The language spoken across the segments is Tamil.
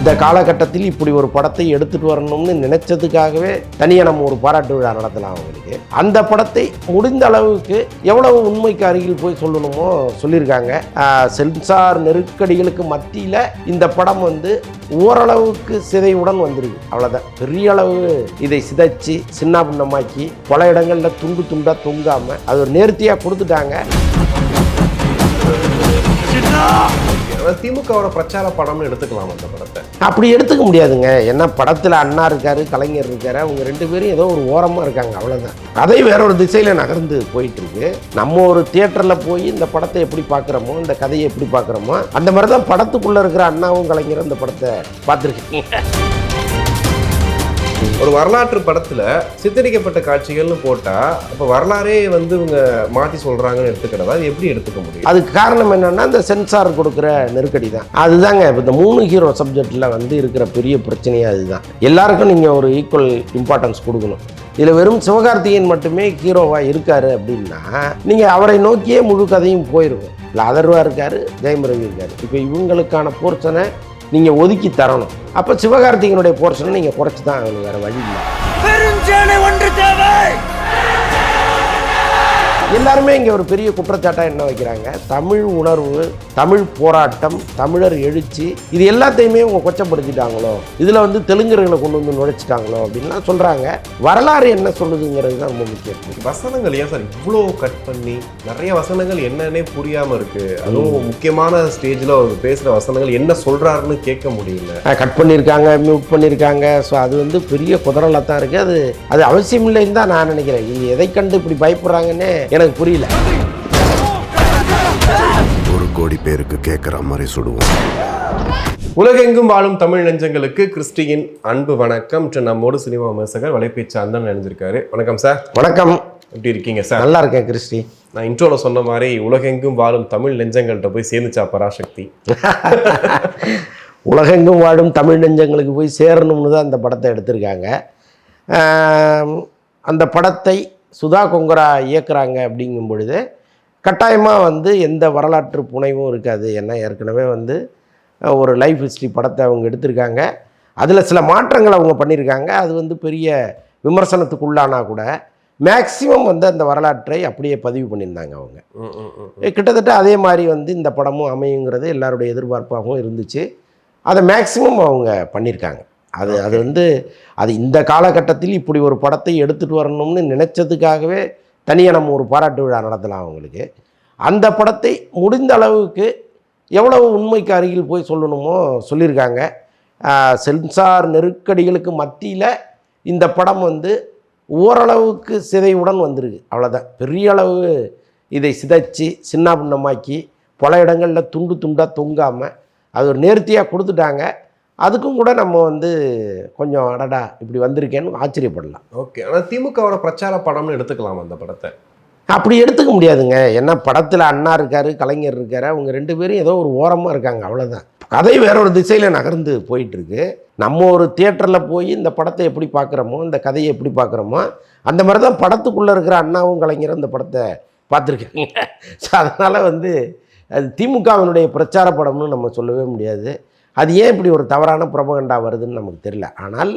இந்த காலகட்டத்தில் இப்படி ஒரு படத்தை எடுத்துகிட்டு வரணும்னு நினைச்சதுக்காகவே தனியாக நம்ம ஒரு பாராட்டு விழா நடத்தலாம் அவங்களுக்கு. அந்த படத்தை முடிந்த அளவுக்கு எவ்வளவு உண்மைக்கு அருகில் போய் சொல்லணுமோ சொல்லியிருக்காங்க. சென்சார் நெருக்கடிகளுக்கு மத்தியில் இந்த படம் வந்து ஓரளவுக்கு சிதைவுடன் வந்திருக்கு, அவ்வளோதான். பெரிய அளவு இதை சிதைச்சு சின்ன பின்னமாக்கி பல இடங்களில் துண்டு துண்டாக தொங்காமல் அது ஒரு நேர்த்தியாக கொடுத்துட்டாங்க. திமுகவோட பிரச்சார படம்னு எடுத்துக்கலாம் அந்த படத்தை. அப்படி எடுத்துக்க முடியாதுங்க. ஏன்னா படத்தில் அண்ணா இருக்காரு, கலைஞர் இருக்காரு, அவங்க ரெண்டு பேரும் ஏதோ ஒரு ஓரமாக இருக்காங்க, அவ்வளோதான். அதை வேற ஒரு திசையில் நகர்ந்து போயிட்டு இருக்கு. நம்ம ஒரு தியேட்டரில் போய் இந்த படத்தை எப்படி பார்க்குறோமோ, இந்த கதையை எப்படி பார்க்குறோமோ, அந்த மாதிரி தான் படத்துக்குள்ளே இருக்கிற அண்ணாவும் கலைஞரும் இந்த படத்தை பார்த்துருக்கீங்க. ஒரு வரலாற்று படத்துல சித்தரிக்கப்பட்ட காட்சிகள்னு போட்டா அப்ப வரலாறே வந்து இவங்க மாத்தி சொல்றாங்கன்னு எடுத்துக்கிறதா அது எப்படி எடுத்துக்க முடியும்? அதுக்கு காரணம் என்னன்னா இந்த சென்சார் கொடுக்குற நெருக்கடி தான். அதுதாங்க இப்போ இந்த 3 ஹீரோ சப்ஜெக்டில் வந்து இருக்கிற பெரிய பிரச்சனையே அதுதான். எல்லாருக்கும் நீங்கள் ஒரு ஈக்குவல் இம்பார்ட்டன்ஸ் கொடுக்கணும். இதில் வெறும் சிவகார்த்திகேயன் மட்டுமே ஹீரோவாக இருக்காரு அப்படின்னா நீங்கள் அவரை நோக்கியே முழு கதையும் போயிருக்கும். இல்லை அதர்வா இருக்காரு, ஜெயம் ரவி இருக்காரு. இப்போ இவங்களுக்கான போர்ஷனை நீங்கள் ஒதுக்கி தரணும். அப்போ சிவகார்த்திகனுடைய போர்ஷனை நீங்கள் குறைச்சி தான் ஆகணும், வேறு வழி இல்லை. எல்லாருமே இங்கே ஒரு பெரிய குற்றச்சாட்டாக என்ன வைக்கிறாங்க, தமிழ் உணர்வு, தமிழ் போராட்டம், தமிழர் எழுச்சி, இது எல்லாத்தையுமே அவங்க கொச்சப்படுத்திட்டாங்களோ, இதில் வந்து தெலுங்கர்களை கொண்டு வந்து நுழைச்சிட்டாங்களோ அப்படின்லாம் சொல்கிறாங்க. வரலாறு என்ன சொல்லுதுங்கிறது தான் ரொம்ப முக்கியம். வசனங்கள் ஏன் சார் இவ்வளோ கட் பண்ணி நிறைய வசனங்கள் என்னன்னே புரியாமல் இருக்குது. அதுவும் முக்கியமான ஸ்டேஜில் அவர் பேசுகிற வசனங்கள் என்ன சொல்கிறாருன்னு கேட்க முடியல. கட் பண்ணியிருக்காங்க, மியூட் பண்ணியிருக்காங்க. ஸோ அது வந்து பெரிய குதிரலாக தான் இருக்குது. அது அவசியம் இல்லைன்னு தான் நான் நினைக்கிறேன். இங்கே எதை கண்டு இப்படி பயப்படுறாங்கன்னு எனக்கு புரியல. 1 கோடி பேருக்கு கேட்குற மாதிரி சுடுவோம். உலகெங்கும் வாழும் தமிழ் நெஞ்சங்களுக்கு கிறிஸ்டியின் அன்பு வணக்கம். நம்மோடு சினிமா விமர்சகர் வலைப்பேச்சு அந்தன் நினைஞ்சிருக்காரு. வணக்கம் சார். வணக்கம். எப்படி இருக்கீங்க சார்? நல்லா இருக்கேன் கிறிஸ்டி. நான் இன்ட்ரோவில் சொன்ன மாதிரி உலகெங்கும் வாழும் தமிழ் நெஞ்சங்கள்கிட்ட போய் சேர்ந்துச்சா பராசக்தி? உலகெங்கும் வாழும் தமிழ் நெஞ்சங்களுக்கு போய் சேரணும்னு தான் அந்த படத்தை எடுத்திருக்காங்க. அந்த படத்தை சுதா கொங்கரா இயக்குறாங்க அப்படிங்கும் பொழுது கட்டாயமாக வந்து எந்த வரலாற்று புனைவும் இருக்காது. ஏன்னா ஏற்கனவே வந்து ஒரு லைஃப் ஹிஸ்ட்ரி படத்தை அவங்க எடுத்திருக்காங்க. அதில் சில மாற்றங்கள் அவங்க பண்ணியிருக்காங்க. அது வந்து பெரிய விமர்சனத்துக்குள்ளானா கூட மேக்சிமம் வந்து அந்த வரலாற்றை அப்படியே பதிவு பண்ணியிருந்தாங்க அவங்க. கிட்டத்தட்ட அதே மாதிரி வந்து இந்த படமும் அமையுங்கிறது எல்லாருடைய எதிர்பார்ப்பாகவும் இருந்துச்சு. அதை மேக்சிமம் அவங்க பண்ணியிருக்காங்க. அது வந்து அது இந்த காலகட்டத்தில் இப்படி ஒரு படத்தை எடுத்துகிட்டு வரணும்னு நினைச்சதுக்காகவே தனியாக நம்ம ஒரு பாராட்டு விழா நடத்தலாம் அவங்களுக்கு. அந்த படத்தை முடிந்த அளவுக்கு எவ்வளவு உண்மைக்கு அருகில் போய் சொல்லணுமோ சொல்லியிருக்காங்க. சென்சார் நெருக்கடிகளுக்கு மத்தியில் இந்த படம் வந்து ஓரளவுக்கு சிதைவுடன் வந்திருக்கு, அவ்வளோதான். பெரிய அளவு இதை சிதைச்சி சின்ன பின்னமாக்கி பல இடங்களில் துண்டு துண்டாக தொங்காமல் அது ஒரு நேர்த்தியாக கொடுத்துட்டாங்க. அதுக்கும் கூட நம்ம வந்து கொஞ்சம் அடடா இப்படி வந்திருக்கேன்னு ஆச்சரியப்படலாம். ஓகே. ஆனால் திமுகவோட பிரச்சார படம்னு எடுத்துக்கலாம் அந்த படத்தை. அப்படி எடுத்துக்க முடியாதுங்க. ஏன்னா படத்தில் அண்ணா இருக்காரு, கலைஞர் இருக்காரு, அவங்க ரெண்டு பேரும் ஏதோ ஒரு ஓரமாக இருக்காங்க, அவ்வளோதான். கதை வேற ஒரு திசையில் நகர்ந்து போயிட்டுருக்கு. நம்ம ஒரு தியேட்டரில் போய் இந்த படத்தை எப்படி பார்க்குறோமோ, இந்த கதையை எப்படி பார்க்குறோமோ, அந்த மாதிரி தான் படத்துக்குள்ளே இருக்கிற அண்ணாவும் கலைஞரும் இந்த படத்தை பார்த்துருக்காங்க. ஸோ அதனால் வந்து அது திமுகவினுடைய பிரச்சார படம்னு நம்ம சொல்லவே முடியாது. அது ஏன் இப்படி ஒரு தவறான புரபகண்டா வருதுன்னு நமக்கு தெரியல. ஆனால்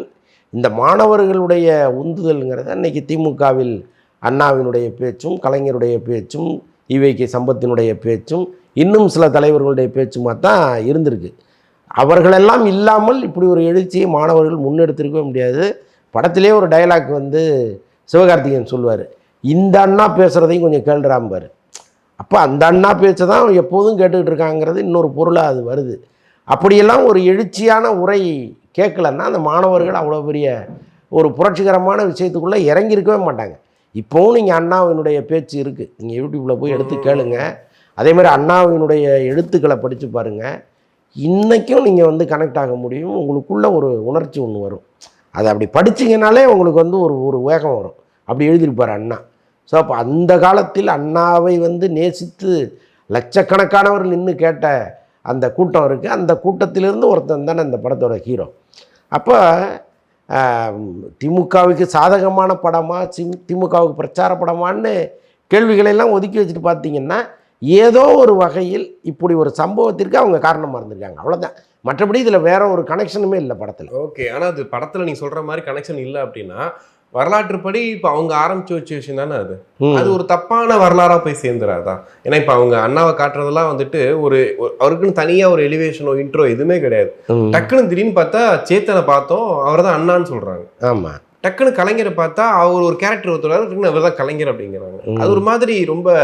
இந்த மாணவர்களுடைய உந்துதல்ங்கிறது அன்றைக்கி திமுகவில் அண்ணாவினுடைய பேச்சும், கலைஞருடைய பேச்சும், ஈவேகே சம்பத்தினுடைய பேச்சும், இன்னும் சில தலைவர்களுடைய பேச்சுமாக தான் இருந்திருக்கு. அவர்களெல்லாம் இல்லாமல் இப்படி ஒரு எழுச்சியை மாணவர்கள் முன்னெடுத்திருக்கவே முடியாது. படத்திலே ஒரு டயலாக் வந்து சிவகார்த்திகேயன் சொல்லுவார், இந்த அண்ணா பேசுகிறதையும் கொஞ்சம் கேள்றாம்பார். அப்போ அந்த அண்ணா பேச்சை தான் எப்போதும் கேட்டுக்கிட்டு இருக்காங்கிறது இன்னொரு பொருளாக அது வருது. அப்படியெல்லாம் ஒரு எழுச்சியான உரை கேட்கலன்னா அந்த மாணவர்கள் அவ்வளோ பெரிய ஒரு புரட்சிகரமான விஷயத்துக்குள்ளே இறங்கியிருக்கவே மாட்டாங்க. இப்போவும் நீங்கள் அண்ணாவினுடைய பேச்சு இருக்குது, நீங்கள் யூடியூப்பில் போய் எடுத்து கேளுங்க. அதேமாதிரி அண்ணாவினுடைய எழுத்துக்களை படித்து பாருங்கள். இன்றைக்கும் நீங்கள் வந்து கனெக்ட் ஆக முடியும். உங்களுக்குள்ள ஒரு உணர்ச்சி ஒன்று வரும். அதை அப்படி படிச்சிங்கனாலே உங்களுக்கு வந்து ஒரு வேகம் வரும். அப்படி எழுதியிருப்பார் அண்ணா. ஸோ அப்போ அந்த காலத்தில் அண்ணாவை வந்து நேசித்து லட்சக்கணக்கானவர்கள் நின்று கேட்ட அந்த கூட்டம் இருக்குது. அந்த கூட்டத்திலிருந்து ஒருத்தன் தானே அந்த படத்தோட ஹீரோ. அப்போ திமுகவுக்கு சாதகமான படமா, திமுகவுக்கு பிரச்சார படமான்னு கேள்விகளெல்லாம் ஒதுக்கி வச்சுட்டு பார்த்தீங்கன்னா ஏதோ ஒரு வகையில் இப்படி ஒரு சம்பவத்திற்கு அவங்க காரணமாக இருந்திருக்காங்க, அவ்வளோதான். மற்றபடி இதில் வேற ஒரு கனெக்ஷனுமே இல்லை படத்தில். ஓகே, ஆனால் அது படத்தில் நீங்கள் சொல்கிற மாதிரி கனெக்ஷன் இல்லை அப்படின்னா வரலாற்றுப்படி இப்போ அவங்க ஆரம்பிச்சு வச்ச விஷயம் தானே அது. அது ஒரு தப்பான வரலாறாக போய் சேர்ந்துடாதா? ஏன்னா இப்போ அவங்க அண்ணாவை காட்டுறதெல்லாம் வந்துட்டு அவருக்குன்னு தனியாக ஒரு எலிவேஷனோ இன்ட்ரோ எதுவுமே கிடையாது. டக்குன்னு திடீர்னு பார்த்தா சேத்தனை பார்த்தோம், அவர் தான் அண்ணான்னு சொல்கிறாங்க. ஆமாம். டக்குன்னு கலைஞரை பார்த்தா அவர் ஒரு கேரக்டர் ஒருத்தர், அவர் தான் கலைஞர் அப்படிங்கிறாங்க. அது ஒரு மாதிரி ரொம்ப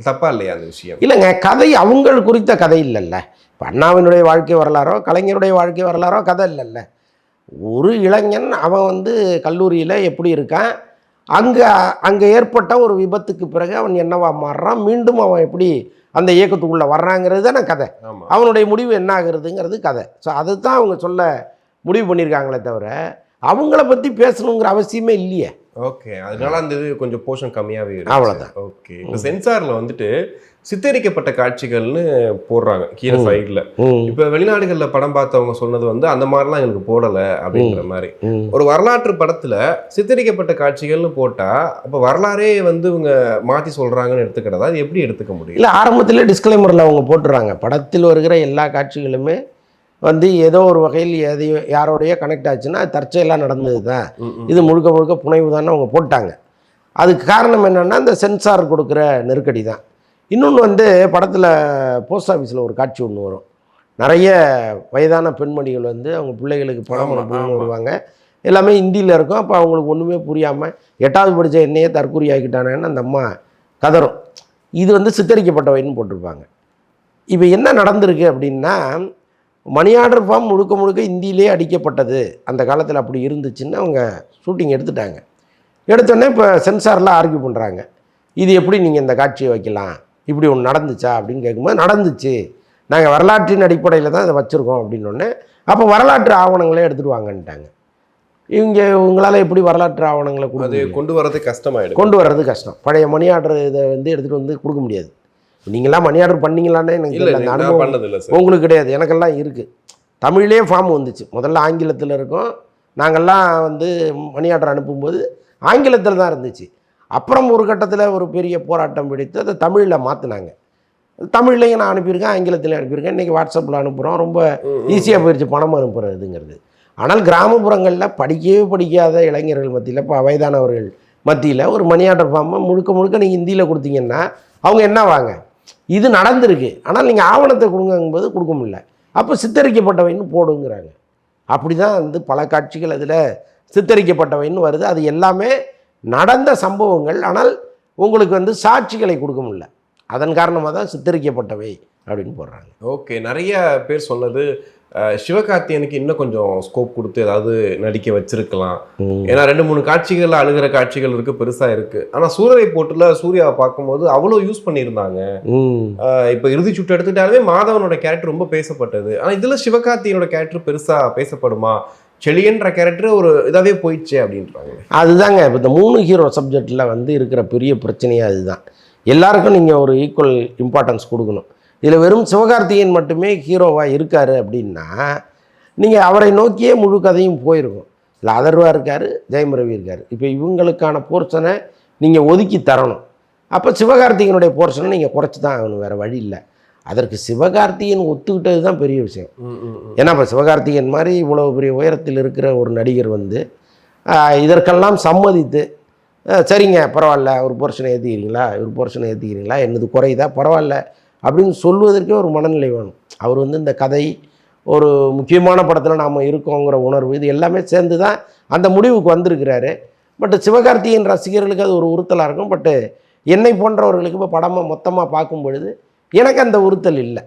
தப்பா இல்லையா அந்த விஷயம்? இல்லைங்க, கதை அவங்கள் குறித்த கதை இல்லைல்ல. இப்போ அண்ணாவினுடைய வாழ்க்கை வரலாறோ கலைஞருடைய வாழ்க்கை வரலாறோ கதை இல்லைல்ல. ஒரு இளைஞன் அவன் கல்லூரியில் எப்படி இருக்கான், அங்கே ஏற்பட்ட ஒரு விபத்துக்கு பிறகு அவன் என்னவா மாறுறான், மீண்டும் அவன் எப்படி அந்த இயக்கத்துக்குள்ளே வர்றாங்கிறது தானே கதை. அவனுடைய முடிவு என்ன ஆகுறதுங்கிறது கதை. ஸோ அதை தான் அவங்க சொல்ல முடிவு பண்ணியிருக்காங்களே தவிர அவங்கள பற்றி பேசணுங்கிற அவசியமே இல்லையே. ஓகே, அதனால அந்த இது கொஞ்சம் போர்ஷன் கம்மியாகவே இருக்கு, அவ்வளோதான். ஓகே, இப்போ சென்சாரில் சித்தரிக்கப்பட்ட காட்சிகள்னு போடுறாங்க கீழே சைடில். இப்போ வெளிநாடுகளில் படம் பார்த்தவங்க சொன்னது அந்த மாதிரிலாம் எங்களுக்கு போடலை அப்படிங்கிற மாதிரி. ஒரு வரலாற்று படத்தில் சித்தரிக்கப்பட்ட காட்சிகள்னு போட்டால் அப்போ வரலாறே இவங்க மாற்றி சொல்கிறாங்கன்னு எடுத்துக்கிறதா? அது எப்படி எடுத்துக்க முடியும்? இல்லை, ஆரம்பத்தில் டிஸ்க்ளைமரில் அவங்க போட்டுறாங்க, படத்தில் வருகிற எல்லா காட்சிகளுமே ஏதோ ஒரு வகையில் யாரோடைய கனெக்ட் ஆச்சுன்னா தற்செயலாக நடந்தது தான், இது முழுக்க முழுக்க புனைவு தான் அவங்க போட்டாங்க. அதுக்கு காரணம் என்னென்னா இந்த சென்சார் கொடுக்குற நெருக்கடி தான். இன்னொன்று படத்தில் போஸ்ட் ஆஃபீஸில் ஒரு காட்சி ஒன்று வரும். நிறைய வயதான பெண்மணிகள் அவங்க பிள்ளைகளுக்கு பணம் அனுப்பணும்னு வருவாங்க. எல்லாமே ஹிந்தியில் இருக்கும். அப்போ அவங்களுக்கு ஒன்றுமே புரியாமல் 8வது படித்த என்னையே தற்கொலை ஆகிட்டானேன்னு அந்த அம்மா கதறும். இது சித்தரிக்கப்பட்டவைன்னு போட்டிருப்பாங்க. இப்போ என்ன நடந்திருக்கு அப்படின்னா, மணி ஆர்டர் ஃபார்ம் முழுக்க முழுக்க இந்தியிலே அடிக்கப்பட்டது, அந்த காலத்தில் அப்படி இருந்துச்சுன்னு அவங்க ஷூட்டிங் எடுத்துட்டாங்க. எடுத்தோடனே இப்போ சென்சாரில் ஆர்கியூ பண்ணுறாங்க, இது எப்படி நீங்கள் இந்த காட்சியை வைக்கலாம், இப்படி ஒன்று நடந்துச்சா அப்படின்னு கேட்கும்போது, நடந்துச்சு, நாங்கள் வரலாற்றின் அடிப்படையில் தான் இதை வச்சுருக்கோம் அப்படின்னோடனே, அப்போ வரலாற்று ஆவணங்களே எடுத்துகிட்டு வாங்கன்ட்டாங்க. உங்களால் எப்படி வரலாற்று ஆவணங்களை கொண்டு வர்றது கஷ்டமாயிடும். கொண்டு வர்றது கஷ்டம். பழைய மணி ஆர்டர் இதை எடுத்துகிட்டு கொடுக்க முடியாது. நீங்களாம் மணி ஆர்டர் பண்ணீங்களான்னு எனக்கு தெரியல, அந்த அனுபவம் உங்களுக்கு கிடையாது, எனக்கெல்லாம் இருக்குது. தமிழ்லேயே ஃபார்ம் வந்துச்சு, முதல்ல ஆங்கிலத்தில் இருக்கும். நாங்கள்லாம் மணி ஆர்டர் அனுப்பும்போது ஆங்கிலத்தில் தான் இருந்துச்சு. அப்புறம் ஒரு கட்டத்தில் ஒரு பெரிய போராட்டம் பிடித்து அதை தமிழில் மாற்றினாங்க. தமிழ்லையும் நான் அனுப்பியிருக்கேன், ஆங்கிலத்திலையும் அனுப்பியிருக்கேன். இன்றைக்கி வாட்ஸ்அப்பில் அனுப்புகிறோம், ரொம்ப ஈஸியாக போயிடுச்சு பணம் அனுப்புகிறதுங்கிறது. ஆனால் கிராமப்புறங்களில் படிக்காத இளைஞர்கள் மத்தியில், இப்போ வயதானவர்கள் மத்தியில் ஒரு மணி ஆர்டர் ஃபார்மை முழுக்க நீங்கள் ஹிந்தியில் கொடுத்தீங்கன்னா அவங்க என்ன வாங்க, இது நடந்திருக்கு, ஆனால் நீங்கள் ஆவணத்தை கொடுங்கும்போது கொடுக்க முடியல, அப்போ சித்தரிக்கப்பட்டவைன்னு போடுங்கிறாங்க. அப்படி தான் பல காட்சிகள் அதில் சித்தரிக்கப்பட்டவைன்னு வருது. அது எல்லாமே நடந்த சம்பவங்கள், ஆனால் உங்களுக்கு சாட்சிகளை கொடுக்க முடியல, அதன் காரணமாக தான் சித்தரிக்கப்பட்டவை அப்படின்னு போடுறாங்க. ஓகே, நிறைய பேர் சொன்னது சிவகார்த்தியனுக்கு இன்னும் கொஞ்சம் ஸ்கோப் கொடுத்து ஏதாவது நடிக்க வச்சிருக்கலாம். ஏன்னா 2-3 காட்சிகள் அழுகிற காட்சிகள் இருக்கு, பெருசா இருக்கு. ஆனா சூரரை போட்டுல சூர்யாவை பார்க்கும்போது அவ்வளோ யூஸ் பண்ணியிருந்தாங்க. இப்போ இறுதி சுட்டு எடுத்துட்டாலுமே மாதவனோட கேரக்டர் ரொம்ப பேசப்பட்டது. ஆனா இதுல சிவகார்த்தியனோட கேரக்டர் பெருசா பேசப்படுமா? செழியன்ற கேரக்டர் ஒரு இதாவே போயிடுச்சு அப்படின்றாங்க. அதுதாங்க இப்போ இந்த 3 ஹீரோ சப்ஜெக்டில் இருக்கிற பெரிய பிரச்சனையே அதுதான். எல்லாருக்கும் நீங்கள் ஒரு ஈக்குவல் இம்பார்ட்டன்ஸ் கொடுக்கணும். இதில் வெறும் சிவகார்த்திகேயன் மட்டுமே ஹீரோவாக இருக்கார் அப்படின்னா நீங்கள் அவரை நோக்கியே முழு கதையும் போயிருக்கும். இல்லை, அதர்வா இருக்கார், ஜெயம் ரவி இருக்கார். இப்போ இவங்களுக்கான போர்ஷனை நீங்கள் ஒதுக்கி தரணும். அப்போ சிவகார்த்திகேயனுடைய போர்ஷனை நீங்கள் குறைச்சி தான் ஆகணும், வேறு வழி இல்லை. அதற்கு சிவகார்த்திகேயன் ஒத்துக்கிட்டது தான் பெரிய விஷயம். ஏன்னா இப்போ சிவகார்த்திகேயன் மாதிரி இவ்வளோ பெரிய உயரத்தில் இருக்கிற ஒரு நடிகர் இதற்கெல்லாம் சம்மதித்து, சரிங்க பரவாயில்ல, ஒரு போர்ஷனை ஏற்றிக்கிறீங்களா, ஒரு போர்ஷனை ஏற்றிக்கிறீங்களா, என்னது குறையுதா, பரவாயில்ல அப்படின்னு சொல்வதற்கே ஒரு மனநிலை வேணும். அவர் இந்த கதை ஒரு முக்கியமான படத்தில் நாம் இருக்கோங்கிற உணர்வு, இது எல்லாமே சேர்ந்து தான் அந்த முடிவுக்கு வந்திருக்கிறாரு. பட் சிவகார்த்திகேயன் ரசிகர்களுக்கு அது ஒரு உறுத்தலாக இருக்கும். பட்டு என்னை போன்றவர்களுக்கு இப்போ படமாக மொத்தமாக பார்க்கும் பொழுது எனக்கு அந்த உறுத்தல் இல்லை.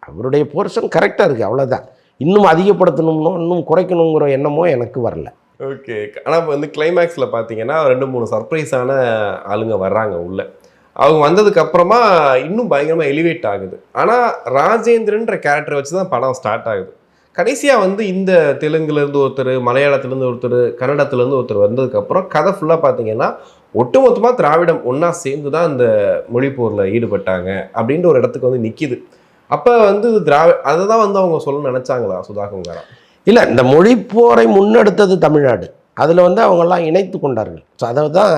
அவருடைய போர்ஷன் கரெக்டாக இருக்குது, அவ்வளோதான். இன்னும் அதிகப்படுத்தணும்னோ இன்னும் குறைக்கணுங்கிற எண்ணமோ எனக்கு வரல. ஓகே, ஆனால் இப்போ கிளைமேக்ஸில் பார்த்தீங்கன்னா 2-3 சர்ப்ரைஸான ஆளுங்க வர்றாங்க உள்ள. அவங்க வந்ததுக்கு அப்புறமா இன்னும் பயங்கரமாக எலிவேட் ஆகுது. ஆனால் ராஜேந்திரன்ற கேரக்டரை வச்சு தான் படம் ஸ்டார்ட் ஆகுது. கடைசியாக இந்த தெலுங்குலேருந்து ஒருத்தர், மலையாளத்துலேருந்து ஒருத்தர், கன்னடத்துலேருந்து ஒருத்தர் வந்ததுக்கப்புறம் கதை ஃபுல்லாக பார்த்தீங்கன்னா ஒட்டுமொத்தமாக திராவிடம் ஒன்றா சேர்ந்து தான் இந்த மொழிப்போரில் ஈடுபட்டாங்க அப்படின்ற ஒரு இடத்துக்கு நிற்கிது. அப்போ அதை தான் அவங்க சொல்ல நினச்சாங்களா சுதாகங்கரா? இல்லை, இந்த மொழிப்போரை முன்னெடுத்தது தமிழ்நாடு. அதில் அவங்கெல்லாம் இணைத்து கொண்டார்கள். ஸோ அதை தான்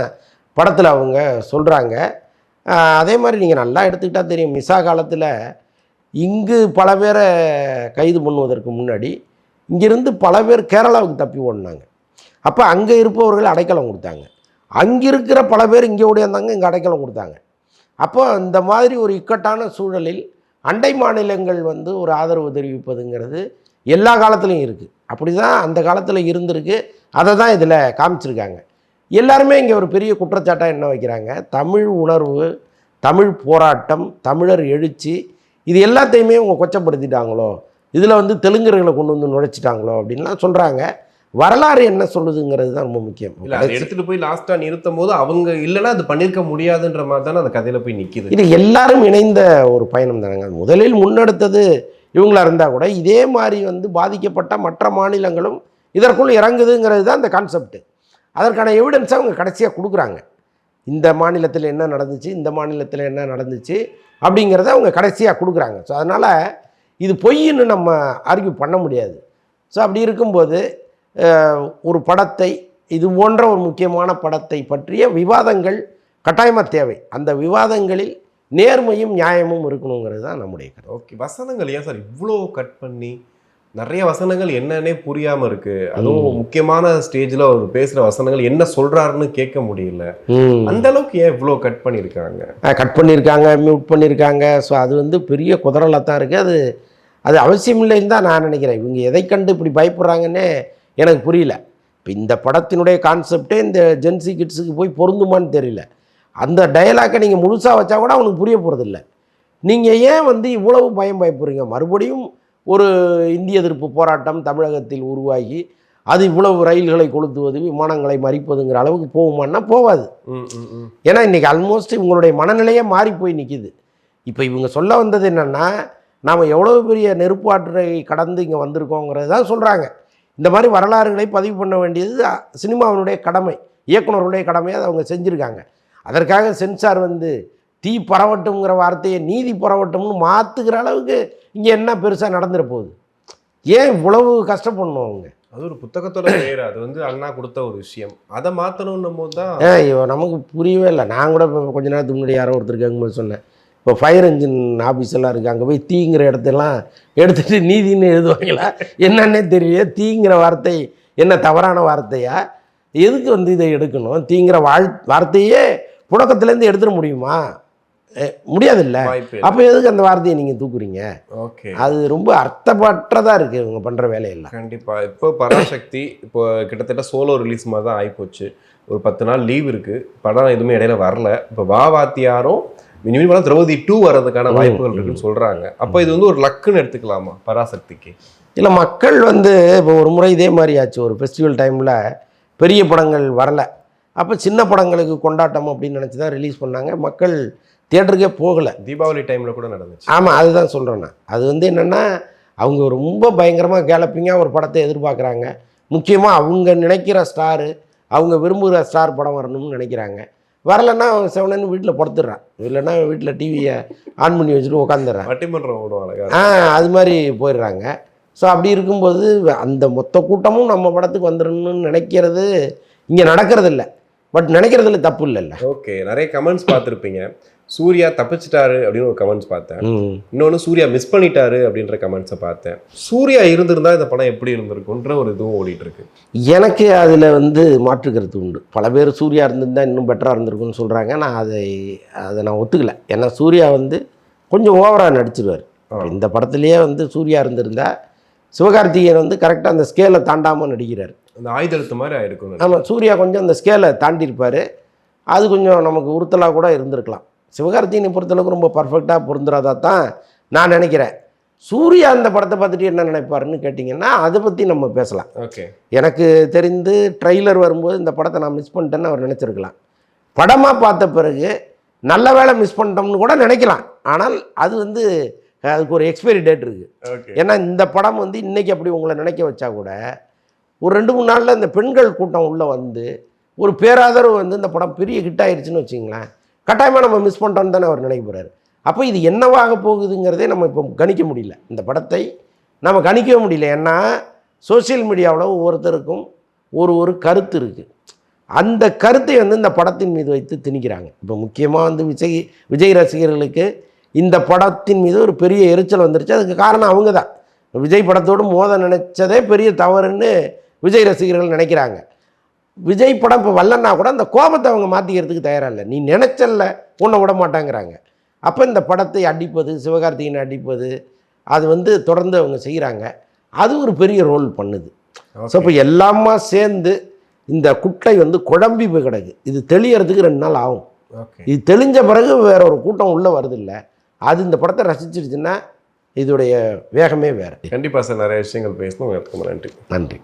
படத்தில் அவங்க சொல்கிறாங்க. அதே மாதிரி நீங்கள் நல்லா எடுத்துக்கிட்டால் தெரியும், மிசா காலத்தில் இங்கு பல பேரை கைது பண்ணுவதற்கு முன்னாடி இங்கிருந்து பல பேர் கேரளாவுக்கு தப்பி ஓடினாங்க. அப்போ அங்கே இருப்பவர்கள் அடைக்கலம் கொடுத்தாங்க, அங்கே இருக்கிற பல பேர் இங்கே ஓடியாந்தாங்க, இங்கே அடைக்கலம் கொடுத்தாங்க. அப்போ இந்த மாதிரி ஒரு இக்கட்டான சூழலில் அண்டை மாநிலங்கள் வந்து ஒரு ஆதரவு தெரிவிப்பதுங்கிறது எல்லா காலத்துலேயும் இருக்குது. அப்படி தான் அந்த காலத்தில் இருந்திருக்கு. அதை தான் இதில் காமிச்சிருக்காங்க. எல்லாருமே இங்கே ஒரு பெரிய குற்றச்சாட்டாக என்ன வைக்கிறாங்க, தமிழ் உணர்வு, தமிழ் போராட்டம், தமிழர் எழுச்சி, இது எல்லாத்தையுமே அவங்க கொச்சப்படுத்திட்டாங்களோ, இதில் வந்து தெலுங்கர்களை கொண்டு வந்து நுழைச்சிட்டாங்களோ அப்படின்லாம் சொல்கிறாங்க. வரலாறு என்ன சொல்லுதுங்கிறது தான் ரொம்ப முக்கியம். இல்லை, அதை எடுத்துகிட்டு போய் லாஸ்ட்டாக நிறுத்தும் போது அவங்க இல்லைன்னா அது பண்ணியிருக்க முடியாதுன்ற மாதிரி தானே அந்த கதையில் போய் நிற்கிது. இது எல்லாரும் இணைந்த ஒரு பயணம் தானங்க. முதலில் முன்னெடுத்தது இவங்களா இருந்தால் கூட இதே மாதிரி வந்து பாதிக்கப்பட்ட மற்ற மாநிலங்களும் இதற்குள் இறங்குதுங்கிறது தான் அந்த கான்செப்ட். அதற்கான எவிடன்ஸை அவங்க கடைசியாக கொடுக்குறாங்க. இந்த மாநிலத்தில் என்ன நடந்துச்சு, இந்த மாநிலத்தில் என்ன நடந்துச்சு அப்படிங்கிறத அவங்க கடைசியாக கொடுக்குறாங்க. ஸோ அதனால் இது பொய்ன்னு நம்ம ஆர்கியூ பண்ண முடியாது. ஸோ அப்படி இருக்கும்போது ஒரு படத்தை, இது போன்ற ஒரு முக்கியமான படத்தை பற்றிய விவாதங்கள் கட்டாயமாக தேவை. அந்த விவாதங்களில் நேர்மையும் நியாயமும் இருக்கணுங்கிறது தான் நம்முடைய கருத்து. ஓகே, வசனங்கள் ஏன் சார் இவ்வளோ கட் பண்ணி, நிறைய வசனங்கள் என்னன்னே புரியாமல் இருக்குது. அதுவும் முக்கியமான ஸ்டேஜில் அவர் பேசுகிற வசனங்கள் என்ன சொல்கிறாருன்னு கேட்க முடியல. அந்த அளவுக்கு ஏன் இவ்வளோ கட் பண்ணியிருக்காங்க? கட் பண்ணியிருக்காங்க, மியூட் பண்ணியிருக்காங்க. ஸோ அது வந்து பெரிய குதிரலாக தான் இருக்குது. அது அவசியம் இல்லைன்னு தான் நான் நினைக்கிறேன். இவங்க எதை கண்டு இப்படி பயப்படுறாங்கன்னே எனக்கு புரியல. இப்போ இந்த படத்தினுடைய கான்செப்டே இந்த ஜென்சி கிட்ஸுக்கு போய் பொருந்துமான்னு தெரியல. அந்த டயலாக்கை நீங்கள் முழுசாக வச்சா கூட அவனுக்கு புரிய போகிறதில்ல. நீங்கள் ஏன் வந்து இவ்வளவு பயப்படுறீங்க? மறுபடியும் ஒரு இந்திய எதிர்ப்பு போராட்டம் தமிழகத்தில் உருவாகி அது இவ்வளவு ரயில்களை கொளுத்துவது, விமானங்களை மறிப்பதுங்கிற அளவுக்கு போகுமான்னா போகாது. ஏன்னா இன்றைக்கி ஆல்மோஸ்ட் இவங்களுடைய மனநிலையே மாறி போய் நிற்கிது. இப்போ இவங்க சொல்ல வந்தது என்னென்னா, நாம் எவ்வளோ பெரிய நெருப்பாற்றை கடந்து இங்கே வந்திருக்கோங்கிறது தான் சொல்கிறாங்க. இந்த மாதிரி வரலாறுகளை பதிவு பண்ண வேண்டியது சினிமாவினுடைய கடமை, இயக்குனருடைய கடமையை அதை அவங்க செஞ்சுருக்காங்க. அதற்காக சென்சார் வந்து தீ பரவட்டுங்கிற வார்த்தையை நீதி பரவட்டும்னு மாற்றுக்கிற அளவுக்கு இங்கே என்ன பெருசாக நடந்துட போகுது? ஏன் இவ்வளவு கஷ்டப்படணும் அவங்க? அது ஒரு புத்தகத்தோட பேர், அது வந்து அண்ணா கொடுத்த ஒரு விஷயம், அதை மாற்றணும் போது தான் நமக்கு புரியவே இல்லை. நான் கூட இப்போ கொஞ்ச நேரத்துக்கு முன்னாடி யாரோ ஒருத்தருக்கு சொன்னேன், இப்போ ஃபயர் இன்ஜின் ஆஃபீஸெல்லாம் இருக்குது, அங்கே போய் தீங்கிற இடத்தெல்லாம் எடுத்துகிட்டு நீதின்னு எழுதுவாங்களா என்னன்னே தெரியல. தீங்கிற வார்த்தை என்ன தவறான வார்த்தையா? எதுக்கு வந்து இதை எடுக்கணும்? தீங்கிற வார்த்தையே புழக்கத்துலேருந்து எடுத்துட முடியுமா? முடியாதுல்ல. அப்போ எதுக்கு அந்த வார்த்தையை நீங்கள் தூக்குறீங்க? ஓகே, அது ரொம்ப அர்த்தப்பற்றதாக இருக்குது இவங்க பண்ணுற வேலையெல்லாம். கண்டிப்பாக. இப்போ பராசக்தி இப்போ கிட்டத்தட்ட சோலோ ரிலீஸ் மாதிரி தான் ஆகிப்போச்சு. ஒரு 10 நாள் லீவ் இருக்குது, படம் எதுவுமே இடையில வரல. இப்போ வாத்தியாரும் மினிமம் திரௌபதி 2 வர்றதுக்கான வாய்ப்புகள் இருக்குன்னு சொல்கிறாங்க. அப்போ இது வந்து ஒரு லக்குன்னு எடுத்துக்கலாமா பராசக்திக்கு? இல்லை, மக்கள் வந்து இப்போ ஒரு முறை இதே மாதிரி ஆச்சு. ஒரு ஃபெஸ்டிவல் டைமில் பெரிய படங்கள் வரலை, அப்போ சின்ன படங்களுக்கு கொண்டாட்டம் அப்படின்னு நினச்சி தான் ரிலீஸ் பண்ணாங்க. மக்கள் தியேட்டருக்கே போகலை. தீபாவளி டைமில் கூட நடந்துச்சு. ஆமாம், அதுதான் சொல்கிறேன் நான். அது வந்து என்னென்னா, அவங்க ரொம்ப பயங்கரமாக கேலப்பிங்காக ஒரு படத்தை எதிர்பார்க்குறாங்க. முக்கியமாக அவங்க நினைக்கிற ஸ்டாரு, அவங்க விரும்புகிற ஸ்டார் படம் வரணும்னு நினைக்கிறாங்க. வரலைன்னா செவனன்னு வீட்டில் படுத்துடுறான், இல்லைன்னா வீட்டில் டிவியை ஆன் பண்ணி வச்சுட்டு உட்காந்துடுறான், பட்டிமன்றம் ஓடுவாங்க. அது மாதிரி போயிடுறாங்க. ஸோ அப்படி இருக்கும்போது அந்த மொத்த கூட்டமும் நம்ம படத்துக்கு வந்துடணும்னு நினைக்கிறது இங்கே நடக்கிறதில்ல. பட் நினைக்கிறதுல தப்பு இல்லைல்ல. ஓகே, நிறைய கமெண்ட்ஸ் பார்த்துருப்பீங்க. சூர்யா தப்பிச்சிட்டாரு அப்படின்னு ஒரு கமெண்ட்ஸ் பார்த்தேன். இன்னொன்று சூர்யா மிஸ் பண்ணிட்டாரு அப்படின்ற கமெண்ட்ஸை பார்த்தேன். சூர்யா இருந்திருந்தா இந்த படம் எப்படி இருந்திருக்குன்ற ஒரு இதுவும் ஓடிட்டு இருக்கு. எனக்கு அதில் வந்து மாற்று கருத்து உண்டு. பல பேர் சூர்யா இருந்திருந்தா இன்னும் பெட்டராக இருந்திருக்குன்னு சொல்கிறாங்க. நான் அதை நான் ஒத்துக்கலை. ஏன்னா சூர்யா வந்து கொஞ்சம் ஓவராக நடிச்சிருவார். இந்த படத்துலேயே வந்து சூர்யா இருந்திருந்தா சிவகார்த்திகேயன் வந்து கரெக்டாக அந்த ஸ்கேலை தாண்டாமல் நடிக்கிறார். அந்த ஆயுதெழுத்து மாதிரி ஆயிருக்கும். ஆமாம், சூர்யா கொஞ்சம் அந்த ஸ்கேலை தாண்டியிருப்பார். அது கொஞ்சம் நமக்கு உறுத்தலாக கூட இருந்திருக்கலாம். சிவகார்த்திகேயனை பொறுத்தளவுக்கு ரொம்ப பர்ஃபெக்டாக பொருந்துறதா தான் நான் நினைக்கிறேன். சூர்யா அந்த படத்தை பார்த்துட்டு என்ன நினைப்பாருன்னு கேட்டிங்கன்னா அதை பற்றி நம்ம பேசலாம். ஓகே, எனக்கு தெரிந்து ட்ரெய்லர் வரும்போது இந்த படத்தை நான் மிஸ் பண்ணிட்டேன்னு அவர் நினச்சிருக்கலாம். படமாக பார்த்த பிறகு நல்ல வேளை மிஸ் பண்ணிட்டோம்னு கூட நினைக்கலாம். ஆனால் அது வந்து அதுக்கு ஒரு எக்ஸ்பைரி டேட் இருக்குது. ஏன்னா இந்த படம் வந்து இன்றைக்கி அப்படி உங்களை நினைக்க வச்சா கூட ஒரு 2-3 நாளில் இந்த பெண்கள் கூட்டம் உள்ளே வந்து ஒரு பேராதரவு வந்து இந்த படம் பெரிய ஹிட் ஆயிடுச்சுன்னு வச்சிங்களேன், கட்டாயமாக நம்ம மிஸ் பண்ணிட்டோன்னு தானே அவர் நினைக்க போகிறாரு. அப்போ இது என்னவாக போகுதுங்கிறதே நம்ம இப்போ கணிக்க முடியல. இந்த படத்தை நம்ம கணிக்கவே முடியல. ஏன்னா சோசியல் மீடியாவில் ஒவ்வொருத்தருக்கும் ஒரு கருத்து இருக்குது. அந்த கருத்தை வந்து இந்த படத்தின் மீது வைத்து திணிக்கிறாங்க. இப்போ முக்கியமாக வந்து விஜய் ரசிகர்களுக்கு இந்த படத்தின் மீது ஒரு பெரிய எரிச்சல் வந்துருச்சு. அதுக்கு காரணம் அவங்க தான். விஜய் படத்தோடு மோத நினைச்சதே பெரிய தவறுன்னு விஜய் ரசிகர்கள் நினைக்கிறாங்க. விஜய் படம் இப்போ வரலன்னா கூட அந்த கோபத்தை அவங்க மாற்றிக்கிறதுக்கு தயாராக இல்லை. நீ நினைச்சல்ல உன்னை விட மாட்டாங்கிறாங்க. அப்போ இந்த படத்தை அடிப்பது, சிவகார்த்திகேயனை அடிப்பது, அது வந்து தொடர்ந்து அவங்க செய்கிறாங்க. அது ஒரு பெரிய ரோல் பண்ணுது. ஸோ இப்போ எல்லாமா சேர்ந்து இந்த குட்டை வந்து குழம்பி போய் கிடக்கு. இது தெளியறதுக்கு 2 நாள் ஆகும். இது தெளிஞ்ச பிறகு வேற ஒரு கூட்டம் உள்ளே வருது இல்லை, அது இந்த படத்தை ரசிச்சிருச்சுன்னா இதோடைய வேகமே வேறு. கண்டிப்பாக சார், நிறைய விஷயங்கள் பேசணும். நன்றி.